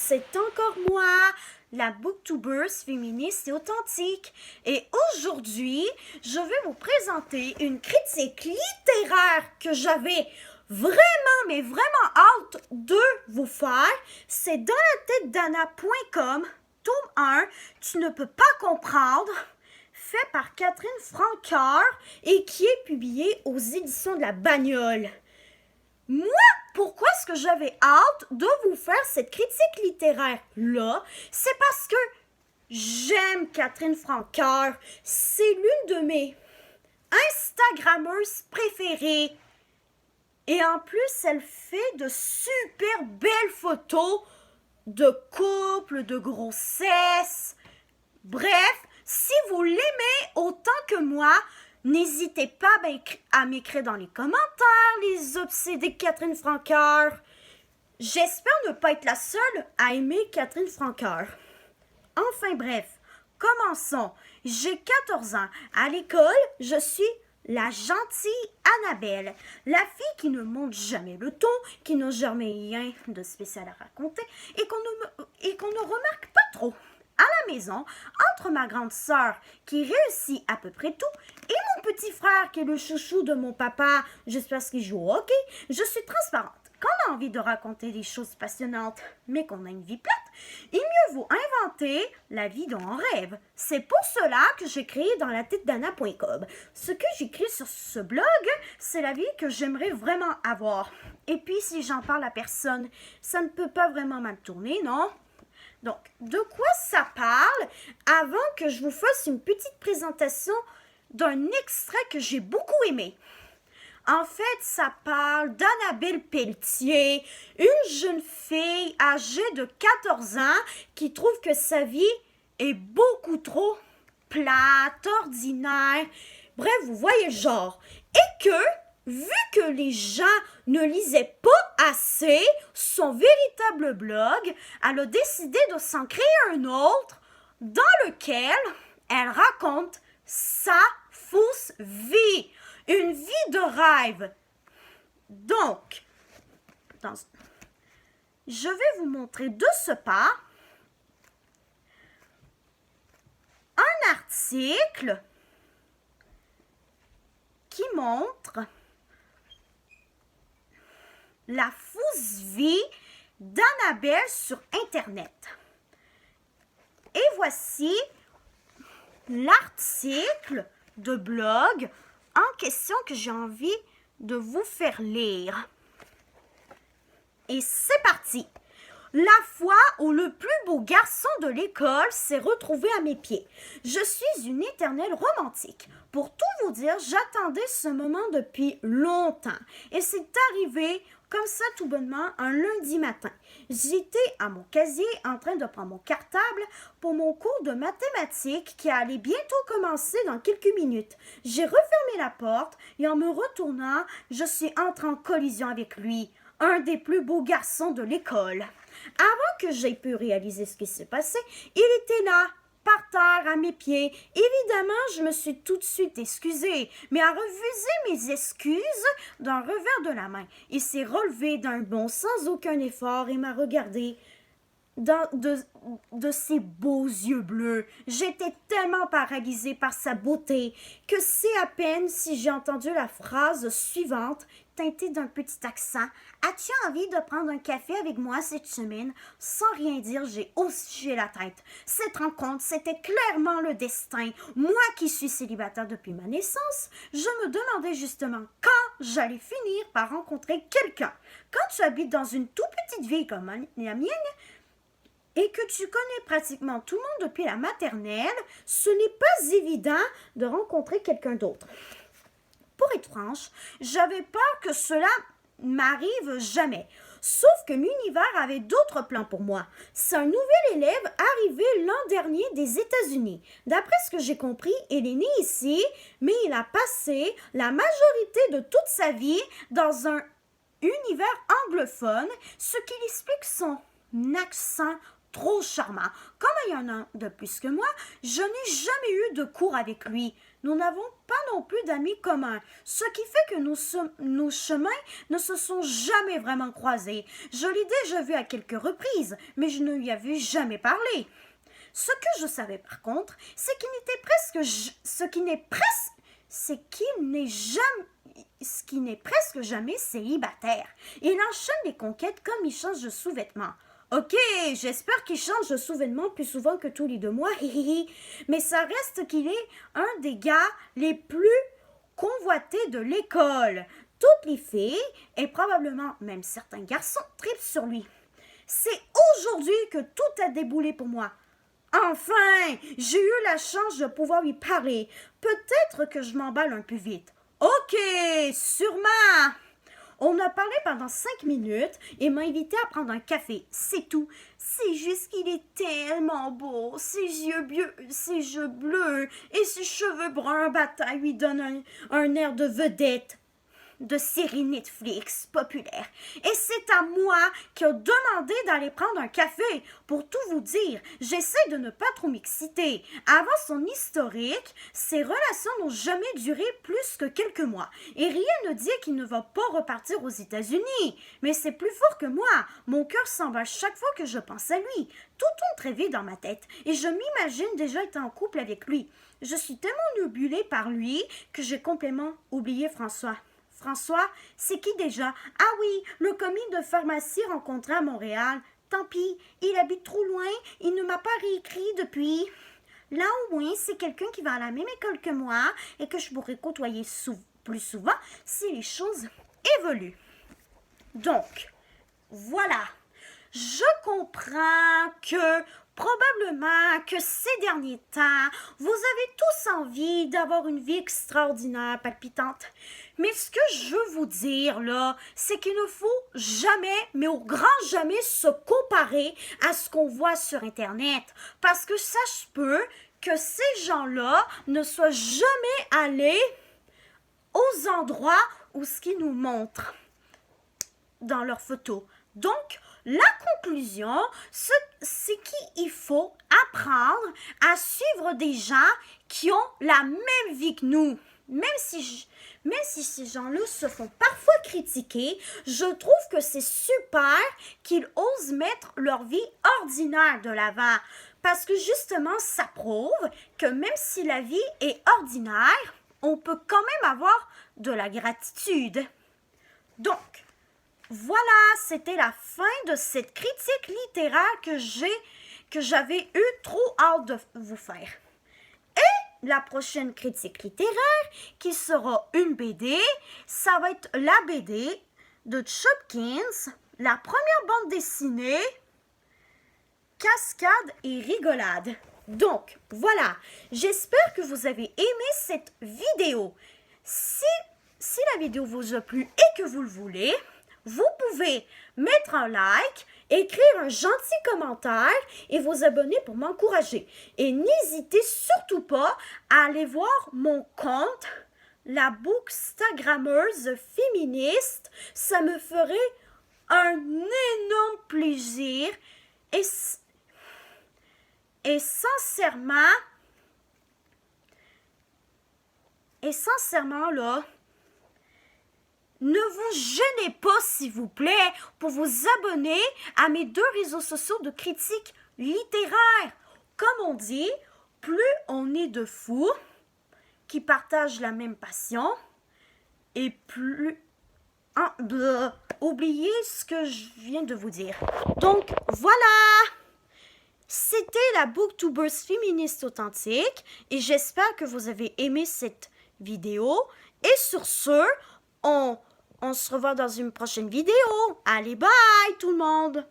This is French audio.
c'est encore moi, la booktubeuse féministe et authentique. Et aujourd'hui, je vais vous présenter une critique littéraire que j'avais mais vraiment hâte de vous faire. C'est dans la tête d'Anna.com, tome 1, Tu ne peux pas comprendre, fait par Catherine Francoeur et qui est publié aux éditions de la Bagnole. Moi, pourquoi est-ce que j'avais hâte de vous faire cette critique littéraire-là? C'est parce que j'aime Catherine Francoeur. C'est l'une de mes Instagrammeuses préférées. Et en plus, elle fait de super belles photos de couple, de grossesse. Bref, si vous l'aimez autant que moi, n'hésitez pas à m'écrire dans les commentaires, les obsédés de Catherine Francoeur. J'espère ne pas être la seule à aimer Catherine Francoeur. Enfin bref, commençons. J'ai 14 ans. À l'école, je suis la gentille Annabelle, la fille qui ne monte jamais le ton, qui n'a jamais rien de spécial à raconter et qu'on ne remarque pas trop. À la maison, entre ma grande sœur qui réussit à peu près tout et mon petit frère qui est le chouchou de mon papa juste parce qu'il joue au hockey, je suis transparente. Quand on a envie de raconter des choses passionnantes, mais qu'on a une vie plate, il mieux vaut inventer la vie dont on rêve. C'est pour cela que j'ai créé dans la tête d'Anna.com. Ce que j'écris sur ce blog, c'est la vie que j'aimerais vraiment avoir. Et puis, si j'en parle à personne, ça ne peut pas vraiment mal tourner, non? Donc, de quoi ça parle avant que je vous fasse une petite présentation d'un extrait que j'ai beaucoup aimé? En fait, ça parle d'Annabelle Pelletier, une jeune fille âgée de 14 ans qui trouve que sa vie est beaucoup trop plate, ordinaire. Bref, vous voyez le genre. Et que, vu que les gens ne lisaient pas assez son véritable blog, elle a décidé de s'en créer un autre dans lequel elle raconte sa fausse vie. Une vie de rêve. Donc, je vais vous montrer de ce pas un article qui montre la fausse vie d'Annabelle sur Internet. Et voici l'article de blog en question que j'ai envie de vous faire lire. Et c'est parti! La fois où le plus beau garçon de l'école s'est retrouvé à mes pieds. Je suis une éternelle romantique. Pour tout vous dire, j'attendais ce moment depuis longtemps. Et c'est arrivé comme ça tout bonnement un lundi matin. J'étais à mon casier en train de prendre mon cartable pour mon cours de mathématiques qui allait bientôt commencer dans quelques minutes. J'ai refermé la porte et en me retournant, je suis entrée en collision avec lui, un des plus beaux garçons de l'école. Avant que j'aie pu réaliser ce qui s'est passé, il était là, par terre, à mes pieds. Évidemment, je me suis tout de suite excusée, mais a refusé mes excuses d'un revers de la main. Il s'est relevé d'un bond sans aucun effort et m'a regardé de ses beaux yeux bleus. J'étais tellement paralysée par sa beauté que c'est à peine si j'ai entendu la phrase suivante, teintée d'un petit accent. « As-tu envie de prendre un café avec moi cette semaine? » Sans rien dire, j'ai hoché la tête. Cette rencontre, c'était clairement le destin. Moi qui suis célibataire depuis ma naissance, je me demandais justement quand j'allais finir par rencontrer quelqu'un. Quand tu habites dans une toute petite ville comme la mienne, et que tu connais pratiquement tout le monde depuis la maternelle, ce n'est pas évident de rencontrer quelqu'un d'autre. Pour être franche, j'avais peur que cela m'arrive jamais. Sauf que l'univers avait d'autres plans pour moi. C'est un nouvel élève arrivé l'an dernier des États-Unis. D'après ce que j'ai compris, il est né ici, mais il a passé la majorité de toute sa vie dans un univers anglophone, ce qui explique son accent trop charmant. Comme il y en a de plus que moi, je n'ai jamais eu de cours avec lui. Nous n'avons pas non plus d'amis communs, ce qui fait que nos chemins ne se sont jamais vraiment croisés. Je l'ai déjà vu à quelques reprises, mais je ne lui avais jamais parlé. Ce que je savais par contre, c'est qu'il n'est presque jamais célibataire. Il enchaîne les conquêtes comme il change de sous-vêtements. Ok, j'espère qu'il change de sous-vêtements plus souvent que tous les 2 mois, mais ça reste qu'il est un des gars les plus convoités de l'école. Toutes les filles, et probablement même certains garçons, tripent sur lui. C'est aujourd'hui que tout a déboulé pour moi. Enfin, j'ai eu la chance de pouvoir lui parler. Peut-être que je m'emballe un peu vite. Ok, sûrement. On a parlé pendant 5 minutes et m'a invité à prendre un café. C'est tout. C'est juste qu'il est tellement beau. Ses yeux bleus et ses cheveux bruns bataille lui donnent un air de vedette de série Netflix populaire. Et c'est à moi qui a demandé d'aller prendre un café. Pour tout vous dire, j'essaie de ne pas trop m'exciter. Avant son historique, ses relations n'ont jamais duré plus que quelques mois. Et rien ne dit qu'il ne va pas repartir aux États-Unis. Mais c'est plus fort que moi. Mon cœur s'emballe chaque fois que je pense à lui. Tout tourne très vite dans ma tête. Et je m'imagine déjà être en couple avec lui. Je suis tellement nubilée par lui que j'ai complètement oublié François. François, c'est qui déjà? Ah oui, le commis de pharmacie rencontré à Montréal. Tant pis, il habite trop loin, il ne m'a pas réécrit depuis. Là au moins, c'est quelqu'un qui va à la même école que moi et que je pourrais côtoyer plus souvent si les choses évoluent. Donc, voilà. Je comprends que probablement que ces derniers temps, vous avez tous envie d'avoir une vie extraordinaire, palpitante. Mais ce que je veux vous dire, là, c'est qu'il ne faut jamais, mais au grand jamais, se comparer à ce qu'on voit sur Internet. Parce que ça se peut que ces gens-là ne soient jamais allés aux endroits où ce qu'ils nous montrent dans leurs photos. Donc, la conclusion, c'est qu'il faut apprendre à suivre des gens qui ont la même vie que nous. Même si ces gens-là se font parfois critiquer, je trouve que c'est super qu'ils osent mettre leur vie ordinaire de l'avant. Parce que justement, ça prouve que même si la vie est ordinaire, on peut quand même avoir de la gratitude. Donc, voilà, c'était la fin de cette critique littéraire que j'avais eu trop hâte de vous faire. Et la prochaine critique littéraire, qui sera une BD, ça va être la BD de Chopkins, la première bande dessinée, Cascade et rigolade. Donc, voilà, j'espère que vous avez aimé cette vidéo. Si la vidéo vous a plu et que vous le voulez, vous pouvez mettre un like, écrire un gentil commentaire et vous abonner pour m'encourager. Et n'hésitez surtout pas à aller voir mon compte, la bookstagrammeuse féministe. Ça me ferait un énorme plaisir et sincèrement là, ne vous gênez pas, s'il vous plaît, pour vous abonner à mes 2 réseaux sociaux de critique littéraire. Comme on dit, plus on est de fous qui partagent la même passion, et plus... oubliez ce que je viens de vous dire. Donc, voilà! C'était la Booktubeuse féministe authentique, et j'espère que vous avez aimé cette vidéo. Et sur ce, on se revoit dans une prochaine vidéo. Allez, bye tout le monde!